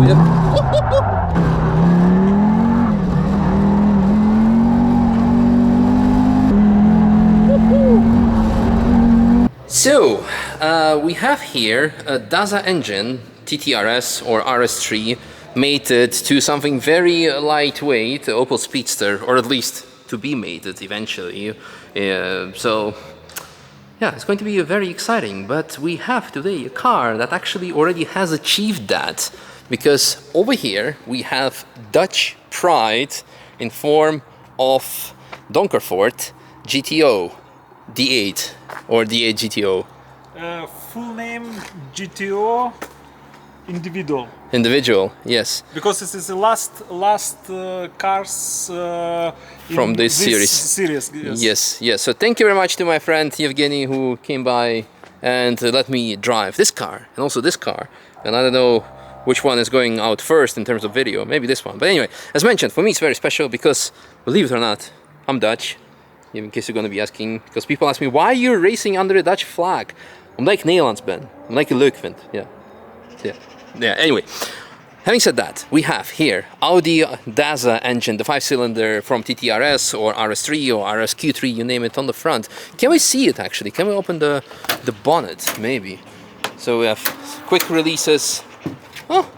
So, we have here a DAZA engine, TTRS or RS3, mated to something very lightweight, the Opel Speedster, or at least to be mated eventually. So, yeah, it's going to be very exciting, but we have today a car that actually already has achieved that, because over here we have Dutch pride in form of Donkervoort GTO D8 or D8 GTO. Full name GTO individual. Individual, yes. Because this is the last cars from this series. Yes. So thank you very much to my friend Evgeny who came by and let me drive this car and also this car. And I don't know which one is going out first in terms of video. Maybe this one. But anyway, as mentioned, for me it's very special because, believe it or not, I'm Dutch. In case you're going to be asking, because people ask me, why are you racing under a Dutch flag? I'm like Nederlands ben. I'm like a leuk vind. Yeah, anyway. Having said that, we have here Audi DAZA engine, the 5-cylinder from TTRS or RS3 or RSQ3, you name it, on the front. Can we see it actually? Can we open the bonnet, maybe? So we have quick releases. Oh,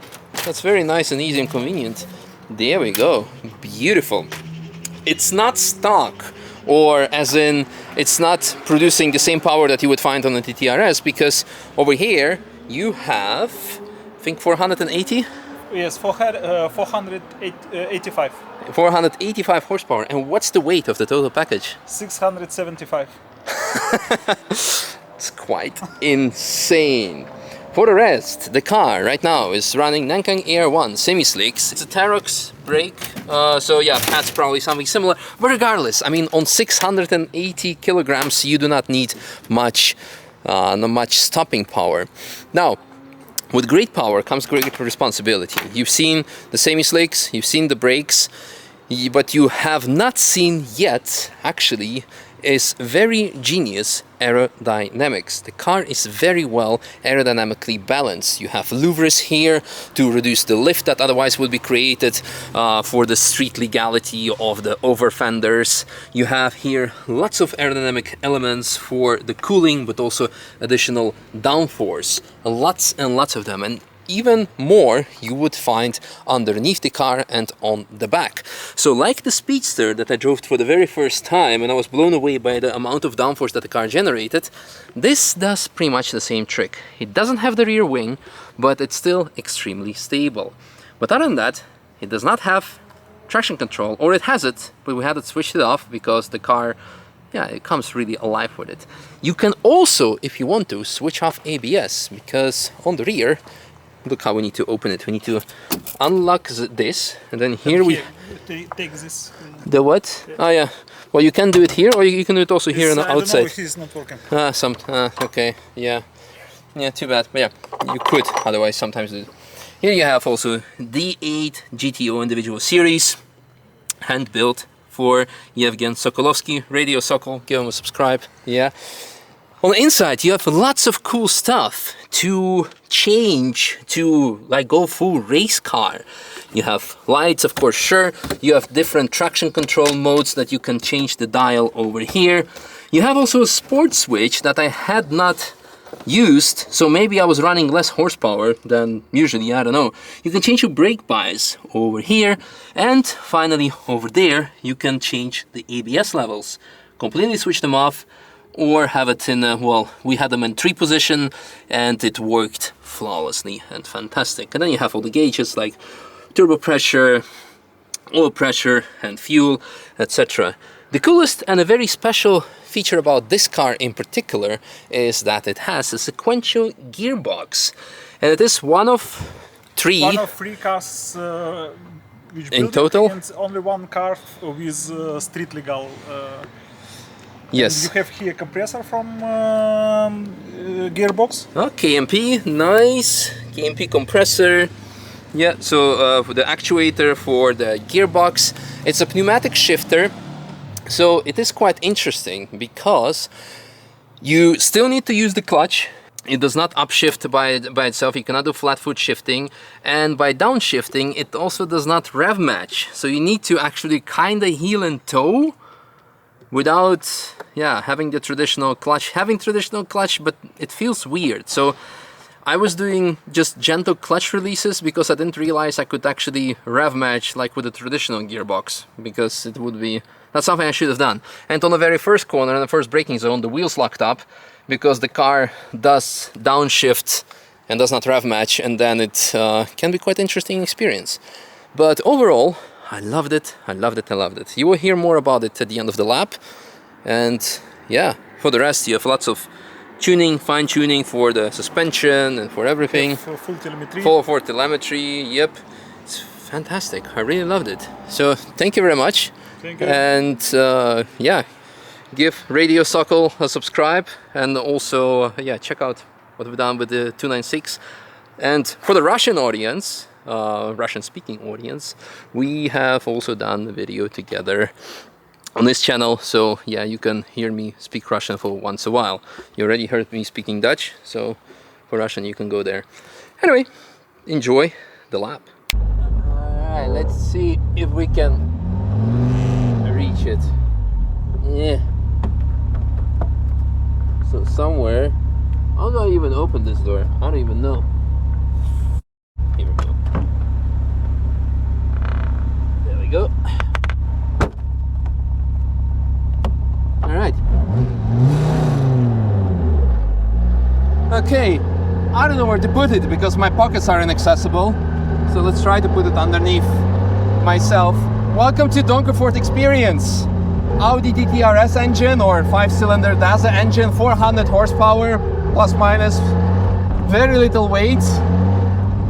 that's very nice and easy and convenient. There we go. Beautiful. It's not stock, or as in, it's not producing the same power that you would find on the TTRS, because over here you have, I think 480? Yes, 485. 485 horsepower. And what's the weight of the total package? 675. It's quite insane. For the rest, the car right now is running Nankang Air 1 semi-slicks. It's a Tarox brake, so yeah, that's probably something similar. But regardless, I mean, on 680 kilograms, you do not need much stopping power. Now, with great power comes great responsibility. You've seen the semi-slicks, you've seen the brakes, but you have not seen yet, actually, is very genius aerodynamics. The car is very well aerodynamically balanced. You have louvers here to reduce the lift that otherwise would be created for the street legality of the over fenders. You have here lots of aerodynamic elements for the cooling, but also additional downforce. Lots and lots of them. And even more you would find underneath the car and on the back. So like the Speedster that I drove for the very first time and I was blown away by the amount of downforce that the car generated, this does pretty much the same trick. It doesn't have the rear wing, but it's still extremely stable. But other than that, it does not have traction control, or it has it, but we had to switch it off because the car, yeah, it comes really alive with it. You can also, if you want to, switch off ABS, because on the rear, look how we need to open it. We need to unlock this, and then here we take this. The what? Oh yeah. Well, you can do it here, or you can do it also here on the outside. I don't know if it's not working. Okay. Yeah. Too bad. But yeah, you could otherwise sometimes do it. Here you have also the D8 GTO individual series, hand built for Yevgen Sokolovsky, Radio Sokol. Give him a subscribe. Yeah. On the inside, you have lots of cool stuff to change to like go full race car. You have lights, of course, sure. You have different traction control modes that you can change the dial over here. You have also a sport switch that I had not used, so maybe I was running less horsepower than usually, I don't know. You can change your brake bias over here, and finally over there you can change the ABS levels. Completely switch them off, or have it in, well, we had them in 3 position and it worked flawlessly and fantastic. And then you have all the gauges like turbo pressure, oil pressure and fuel, etc. The coolest and a very special feature about this car in particular is that it has a sequential gearbox, and it is one of 3 cars which in total, and only one car with street legal. Yes. You have here compressor from gearbox. Oh, KMP, nice. KMP compressor. Yeah, so for the actuator for the gearbox, it's a pneumatic shifter. So it is quite interesting because you still need to use the clutch. It does not upshift by itself. You cannot do flat foot shifting, and by downshifting it also does not rev match. So you need to actually kind of heel and toe without, yeah, having the traditional clutch. Having traditional clutch, but it feels weird. So I was doing just gentle clutch releases because I didn't realize I could actually rev match like with a traditional gearbox, because it would be, that's something I should have done. And on the very first corner, in the first braking zone, the wheels locked up because the car does downshift and does not rev match, and then it can be quite interesting experience. But overall, I loved it, I loved it, I loved it. You will hear more about it at the end of the lap. And yeah, for the rest, you have lots of tuning, fine-tuning for the suspension and for everything. For full telemetry. For telemetry, yep. It's fantastic, I really loved it. So thank you very much. Thank you. And yeah, give Radio Sokol a subscribe, and also yeah, check out what we've done with the 296. And for the Russian audience, Russian-speaking audience, we have also done a video together on this channel, so yeah, you can hear me speak Russian for once a while. You already heard me speaking Dutch, so for Russian you can go there. Anyway, enjoy the lap. Alright, let's see if we can reach it. Yeah. So somewhere, how do I even open this door? I don't even know. Here we go. There we go. Alright. Okay, I don't know where to put it because my pockets are inaccessible. So let's try to put it underneath myself. Welcome to Donkervoort experience. Audi TTRS engine or 5-cylinder DAZA engine, 400 horsepower, plus minus, very little weight.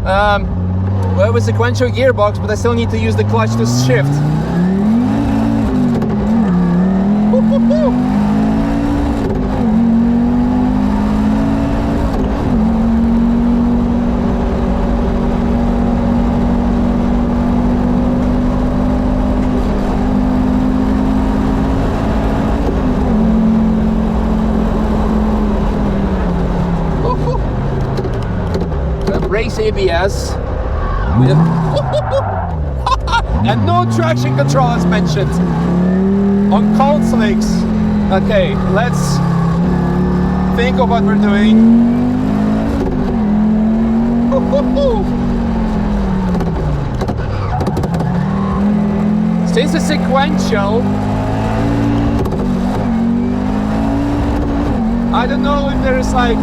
Well, with sequential gearbox, but I still need to use the clutch to shift. Race ABS with and no traction control as mentioned on cold slicks. Okay, let's think of what we're doing. Since it's sequential, I don't know if there's like,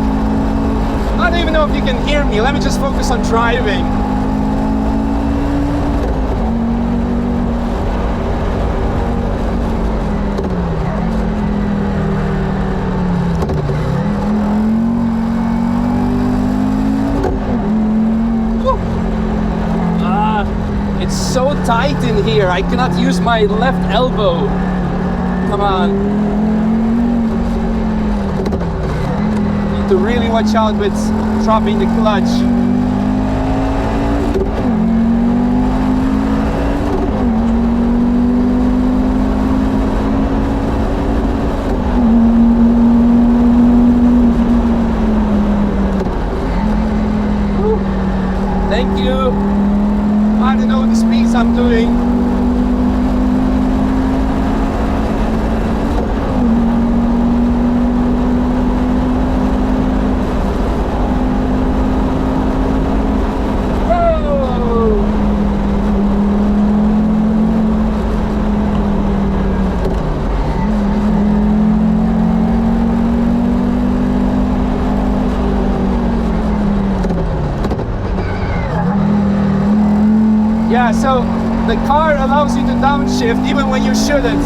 I don't even know if you can hear me. Let me just focus on driving. It's so tight in here. I cannot use my left elbow. Come on. To really watch out with dropping the clutch. Thank you. I don't know the speeds I'm doing. Yeah, so the car allows you to downshift even when you shouldn't.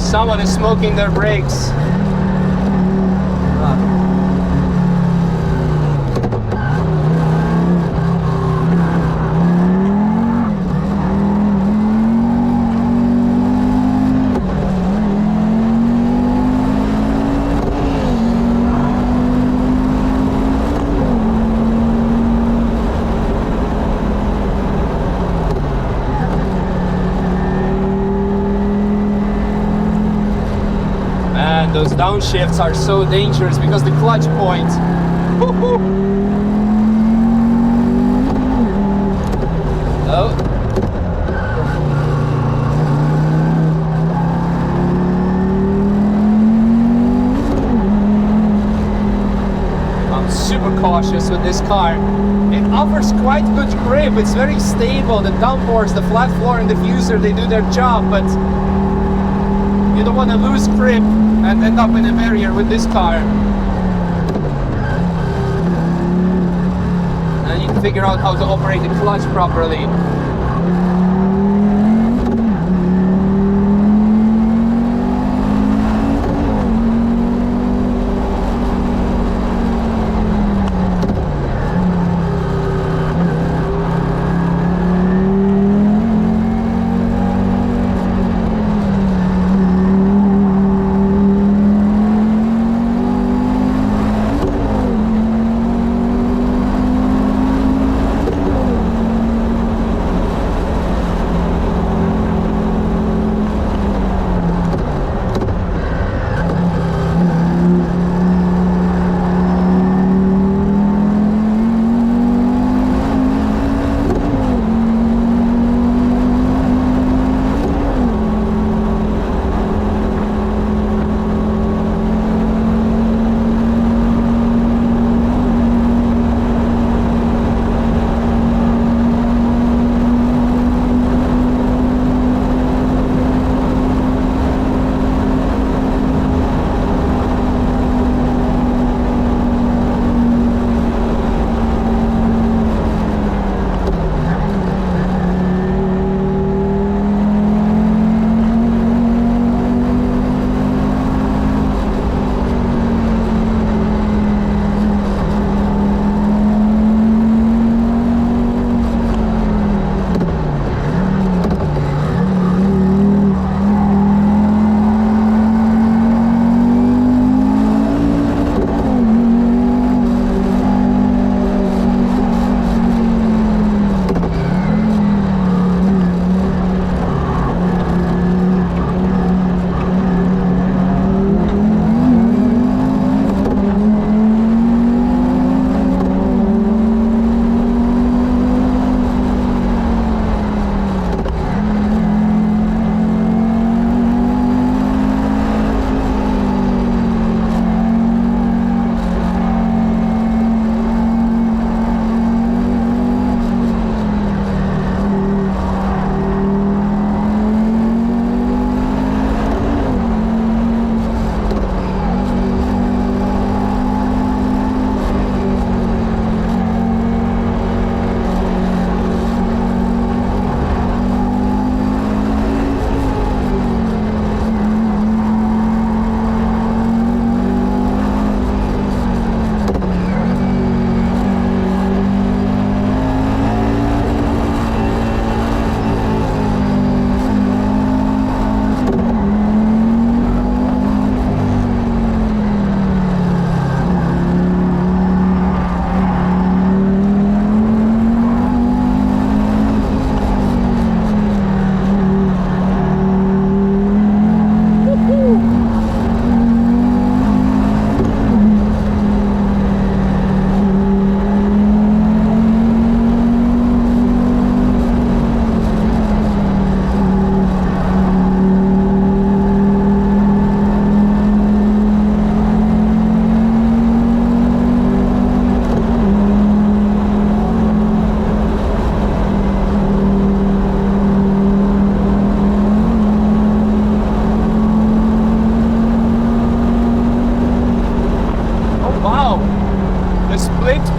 Someone is smoking their brakes. man, those downshifts are so dangerous because the clutch point. Oh. I'm super cautious with this car. It offers quite good grip, it's very stable. The downforce, the flat floor and diffuser, they do their job, but you don't want to lose grip and end up in a barrier with this car. I need to figure out how to operate the clutch properly.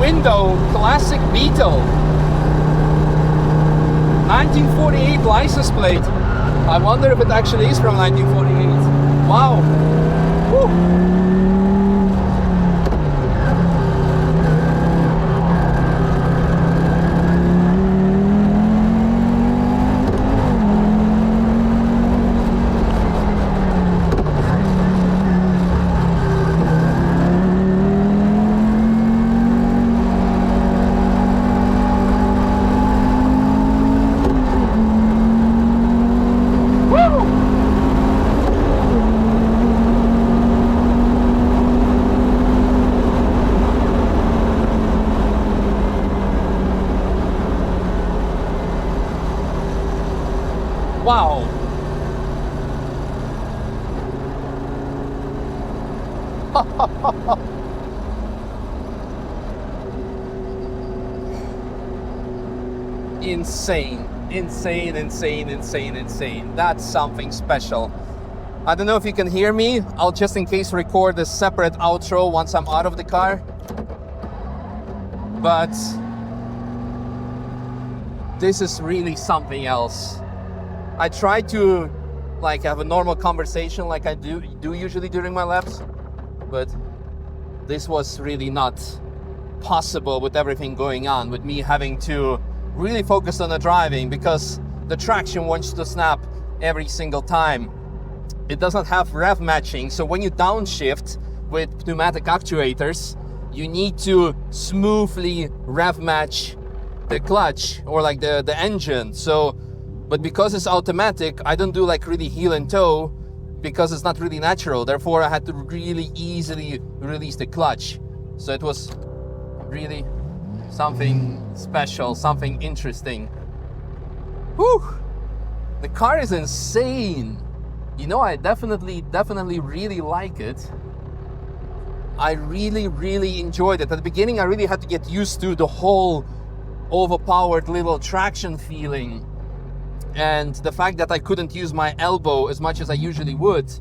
window, classic Beetle. 1948 license plate. I wonder if it actually is from 1948. Wow. Woo. Insane, insane, insane, insane, insane. That's something special. I don't know if you can hear me. I'll just in case record a separate outro once I'm out of the car. But this is really something else. I try to like have a normal conversation like I do usually during my laps, but this was really not possible with everything going on, with me having to really focus on the driving because the traction wants to snap every single time. It doesn't have rev matching, so when you downshift with pneumatic actuators, you need to smoothly rev match the clutch or like the engine. So, but because it's automatic, I don't do like really heel and toe because it's not really natural. Therefore, I had to really easily release the clutch. So it was really something special, something interesting. Whew! The car is insane. You know, I definitely really like it. I really enjoyed it. At the beginning, I really had to get used to the whole overpowered little traction feeling. And the fact that I couldn't use my elbow as much as I usually would.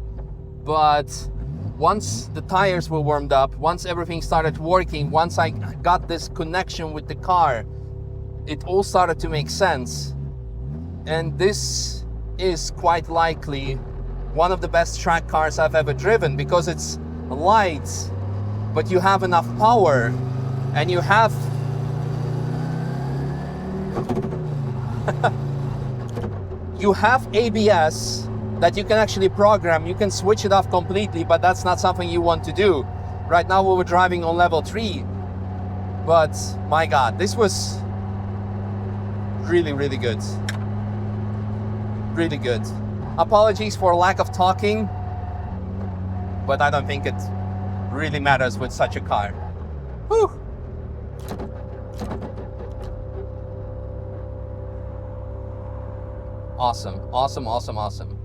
But once the tires were warmed up, once everything started working, once I got this connection with the car, it all started to make sense. And this is quite likely one of the best track cars I've ever driven because it's light, but you have enough power and you have you have ABS that you can actually program. You can switch it off completely, but that's not something you want to do. Right now we were driving on level 3, but my God, this was really good. Really good. Apologies for lack of talking, but I don't think it really matters with such a car. Whew. Awesome, awesome, awesome, awesome.